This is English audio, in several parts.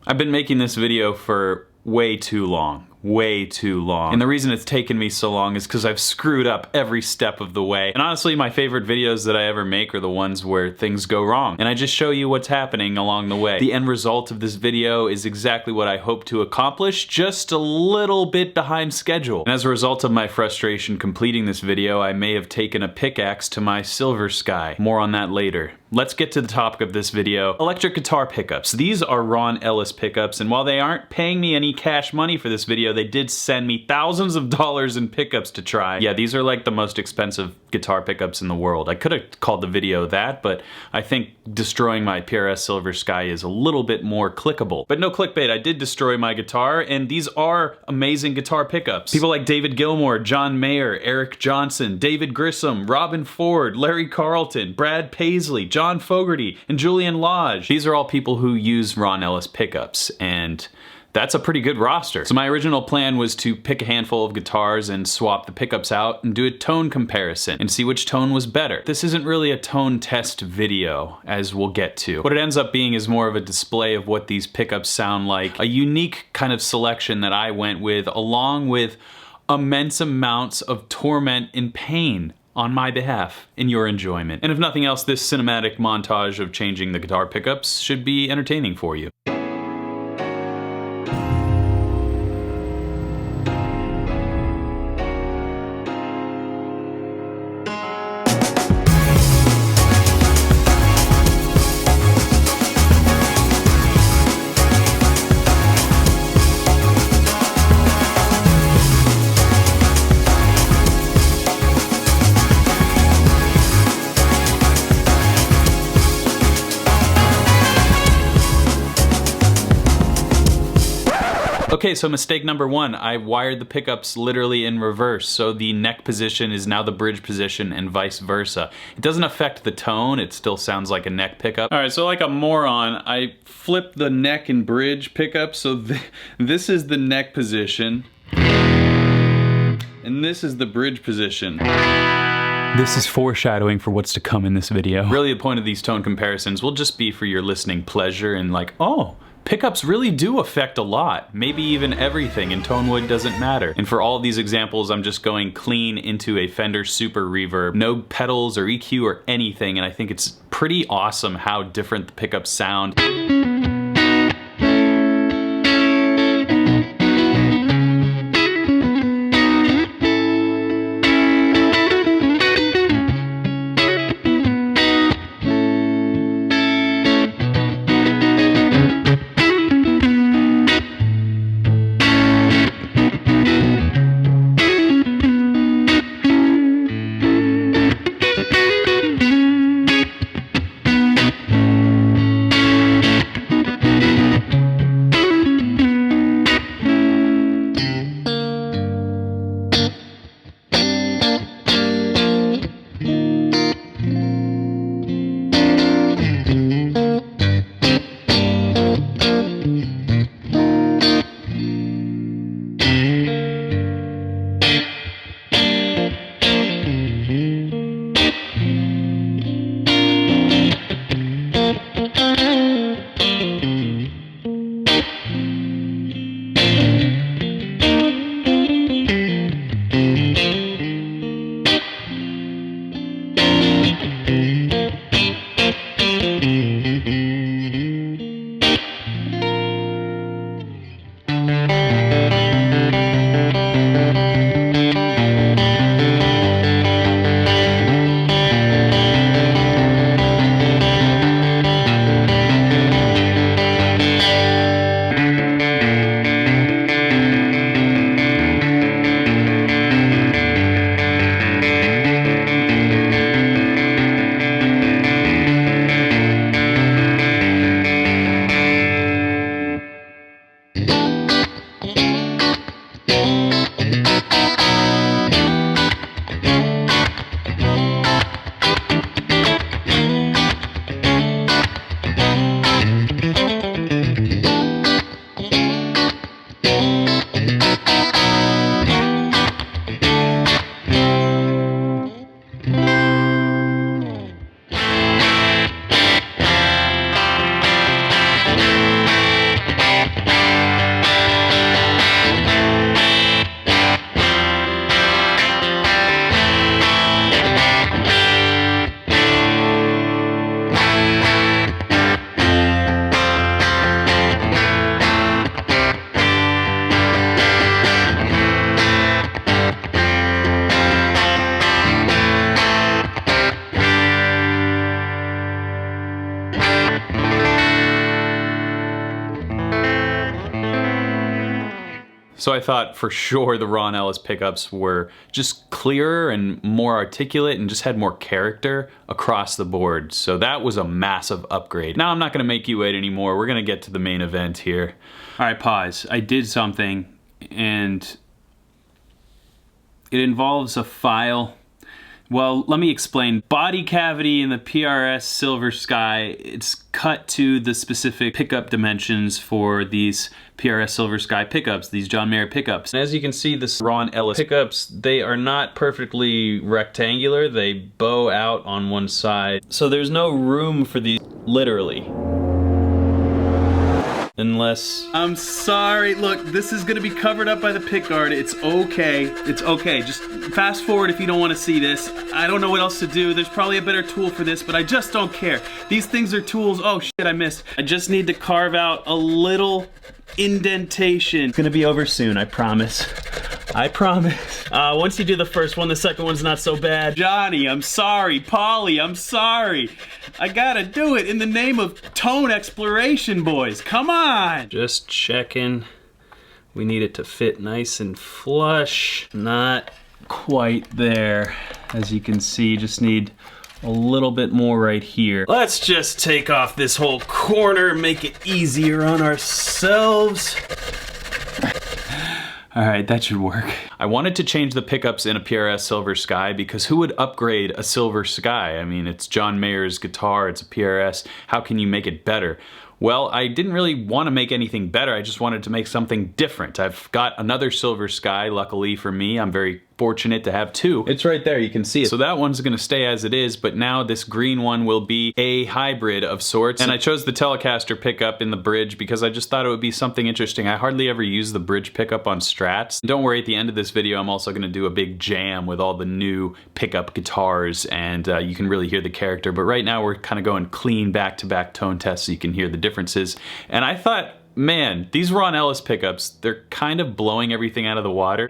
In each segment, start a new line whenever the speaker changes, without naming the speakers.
I've been making this video for way too long. Way too long. And the reason it's taken me so long is because I've screwed up every step of the way. And honestly, my favorite videos that I ever make are the ones where things go wrong. And I just show you what's happening along the way. The end result of this video is exactly what I hope to accomplish, just a little bit behind schedule. And as a result of my frustration completing this video, I may have taken a pickaxe to my Silver Sky. More on that later. Let's get to the topic of this video. Electric guitar pickups. These are Ron Ellis pickups, and while they aren't paying me any cash money for this video, they did send me thousands of dollars in pickups to try. Yeah, these are like the most expensive guitar pickups in the world. I could have called the video that, but I think destroying my PRS Silver Sky is a little bit more clickable. But no clickbait, I did destroy my guitar, and these are amazing guitar pickups. People like David Gilmour, John Mayer, Eric Johnson, David Grissom, Robin Ford, Larry Carlton, Brad Paisley, John Fogerty, and Julian Lodge. These are all people who use Ron Ellis pickups, and that's a pretty good roster. So my original plan was to pick a handful of guitars and swap the pickups out and do a tone comparison and see which tone was better. This isn't really a tone test video, as we'll get to. What it ends up being is more of a display of what these pickups sound like, a unique kind of selection that I went with, along with immense amounts of torment and pain on my behalf, in your enjoyment. And if nothing else, this cinematic montage of changing the guitar pickups should be entertaining for you. Okay, so mistake number one, I wired the pickups literally in reverse, so the neck position is now the bridge position and vice versa. It doesn't affect the tone, it still sounds like a neck pickup. Alright, so like a moron, I flipped the neck and bridge pickup, so this is the neck position, and this is the bridge position. This is foreshadowing for what's to come in this video. Really, the point of these tone comparisons will just be for your listening pleasure and like, oh, pickups really do affect a lot, maybe even everything, and tone wood doesn't matter. And for all these examples, I'm just going clean into a Fender Super Reverb. No pedals or EQ or anything, and I think it's pretty awesome how different the pickups sound. So I thought for sure the Ron Ellis pickups were just clearer and more articulate and just had more character across the board. So that was a massive upgrade. Now I'm not gonna make you wait anymore. We're gonna get to the main event here. All right, pause. I did something and it involves a file. Well, let me explain. Body cavity in the PRS Silver Sky, it's cut to the specific pickup dimensions for these PRS Silver Sky pickups, these John Mayer pickups. As you can see, this Ron Ellis pickups, they are not perfectly rectangular. They bow out on one side. So there's no room for these, literally. Unless... I'm sorry, look, this is gonna be covered up by the pick guard. It's okay, it's okay. Just fast forward if you don't wanna see this. I don't know what else to do. There's probably a better tool for this, but I just don't care. These things are tools. Oh shit, I missed. I just need to carve out a little indentation. It's gonna be over soon, I promise. I promise. Once you do the first one, the second one's not so bad. Johnny, I'm sorry. Polly, I'm sorry. I gotta do it in the name of tone exploration, boys. Come on. Just checking. We need it to fit nice and flush. Not quite there. As you can see, just need a little bit more right here. Let's just take off this whole corner, make it easier on ourselves. All right, that should work. I wanted to change the pickups in a PRS Silver Sky because who would upgrade a Silver Sky? I mean, it's John Mayer's guitar, it's a PRS. How can you make it better? Well, I didn't really want to make anything better. I just wanted to make something different. I've got another Silver Sky, luckily for me. I'm very fortunate to have two. It's right there, you can see it. So that one's gonna stay as it is, but now this green one will be a hybrid of sorts. And I chose the Telecaster pickup in the bridge because I just thought it would be something interesting. I hardly ever use the bridge pickup on Strats. Don't worry, at the end of this video, I'm also gonna do a big jam with all the new pickup guitars, and you can really hear the character. But right now, we're kind of going clean back-to-back tone tests so you can hear the differences. And I thought, man, these Ron Ellis pickups, they're kind of blowing everything out of the water.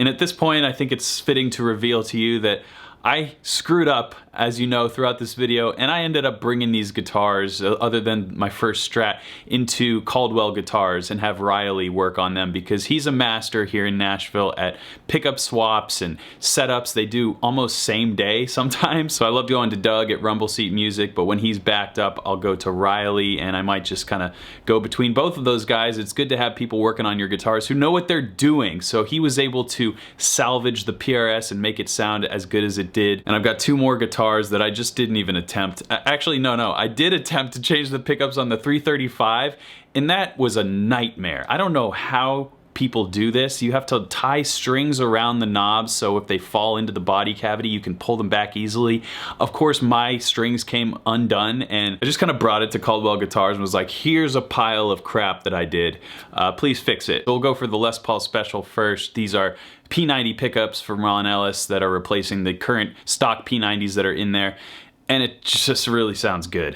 And at this point, I think it's fitting to reveal to you that I screwed up, as you know, throughout this video, and I ended up bringing these guitars, other than my first Strat, into Caldwell Guitars and have Riley work on them because he's a master here in Nashville at pickup swaps and setups. They do almost same day sometimes. So I love going to Doug at Rumble Seat Music, but when he's backed up, I'll go to Riley, and I might just kind of go between both of those guys. It's good to have people working on your guitars who know what they're doing. So he was able to salvage the PRS and make it sound as good as it did. And I've got two more guitars that I just didn't even attempt. Actually, no, I did attempt to change the pickups on the 335, and that was a nightmare. I don't know how people do this. You have to tie strings around the knobs so if they fall into the body cavity, you can pull them back easily. Of course, my strings came undone, and I just kind of brought it to Caldwell Guitars and was like, here's a pile of crap that I did. Please fix it. We'll go for the Les Paul Special first. These are P90 pickups from Ron Ellis that are replacing the current stock P90s that are in there, and it just really sounds good.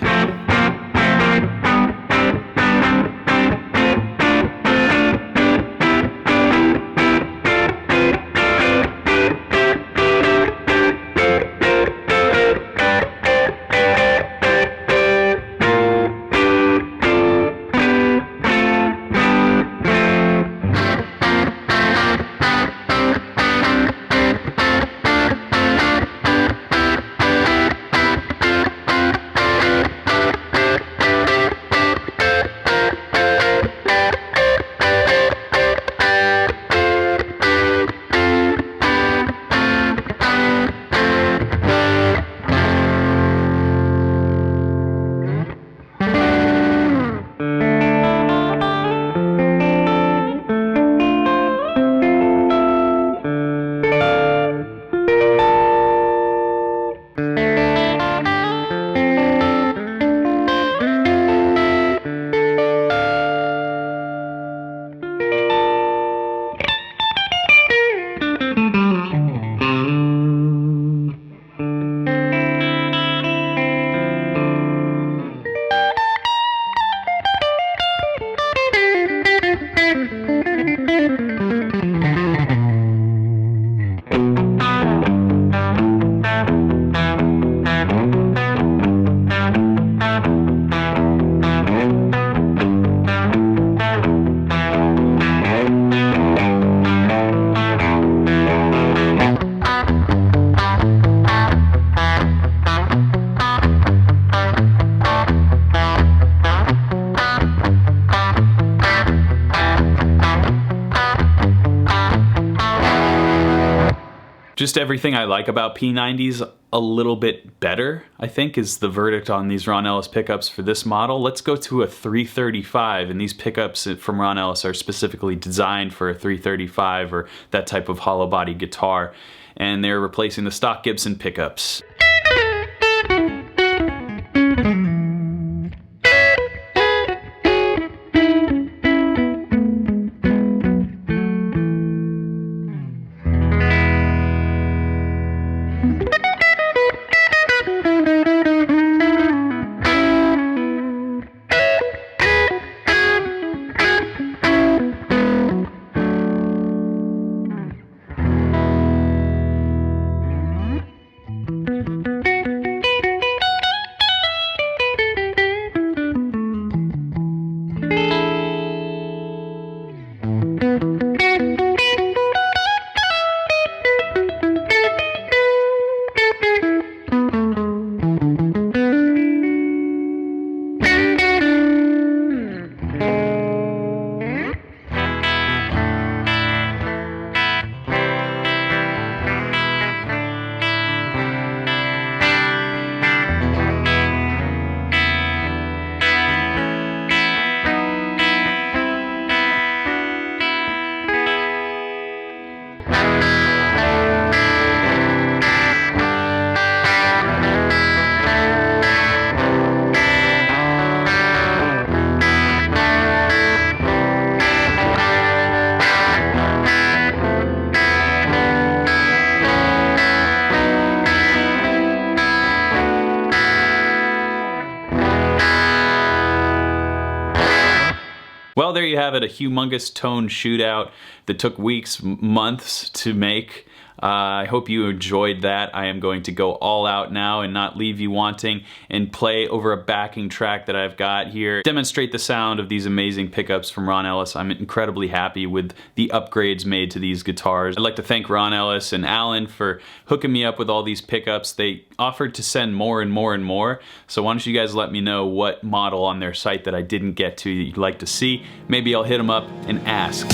Just everything I like about P90s a little bit better, I think, is the verdict on these Ron Ellis pickups for this model. Let's go to a 335, and these pickups from Ron Ellis are specifically designed for a 335 or that type of hollow body guitar, and they're replacing the stock Gibson pickups. Well, there you have it, a humongous tone shootout that took weeks, months to make. I hope you enjoyed that. I am going to go all out now and not leave you wanting and play over a backing track that I've got here. Demonstrate the sound of these amazing pickups from Ron Ellis. I'm incredibly happy with the upgrades made to these guitars. I'd like to thank Ron Ellis and Alan for hooking me up with all these pickups. They offered to send more and more and more, so why don't you guys let me know what model on their site that I didn't get to that you'd like to see. Maybe I'll hit them up and ask.